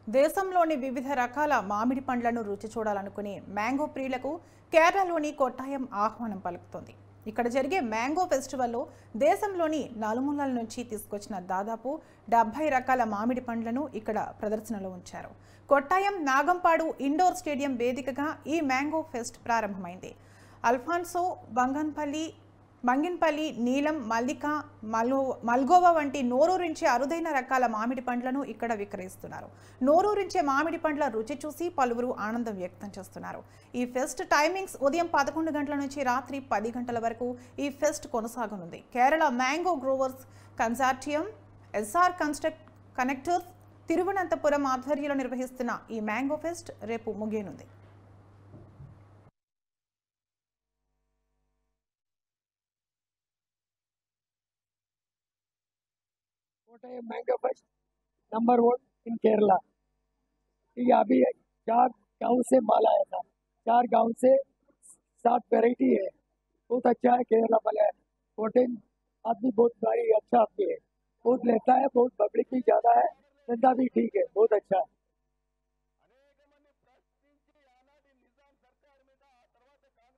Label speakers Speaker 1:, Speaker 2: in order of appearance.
Speaker 1: దేశంలోని వివిధ రకాల మామిడి పండ్లను రుచి చూడాలనుకునే మ్యాంగో ప్రియులకు కేరళలోని కొట్టాయం ఆహ్వానం పలుకుతోంది. ఇక్కడ జరిగే మ్యాంగో ఫెస్టివల్లో దేశంలోని నలుమూలల నుంచి తీసుకొచ్చిన దాదాపు 70 రకాల మామిడి పండ్లను ఇక్కడ ప్రదర్శనలో ఉంచారు. కొట్టాయం నాగంపాడు ఇండోర్ స్టేడియం వేదికగా ఈ మ్యాంగో ఫెస్ట్ ప్రారంభమైంది. అల్ఫాన్సో, మంగిన్పల్లి, నీలం, మల్లిక, మల్గోవా వంటి నోరూరించే అరుదైన రకాల మామిడి పండ్లను ఇక్కడ విక్రయిస్తున్నారు. నోరూరించే మామిడి పండ్ల రుచి చూసి పలువురు ఆనందం వ్యక్తం చేస్తున్నారు. ఈ ఫెస్ట్ టైమింగ్స్ ఉదయం 11 గంటల నుంచి రాత్రి 10 గంటల వరకు ఈ ఫెస్ట్ కొనసాగనుంది. Kerala mango growers consortium, SR connectors, Thiruvananthapuram ఆధ్వర్యంలో నిర్వహిస్తున్న ఈ మ్యాంగో ఫెస్ట్ రేపు ముగియనుంది.
Speaker 2: Kottayam mango fest number 1 in Kerala. ये अभी 4 गांव से माल आया था। 4 गांव से 7 वेराइटी है। बहुत अच्छा है केरला वाला। कोटयम आदमी बहुत भारी अच्छा आदमी है, बहुत लेता है, बहुत पब्लिक भी ज्यादा है, धंधा भी ठीक है, बहुत अच्छा है।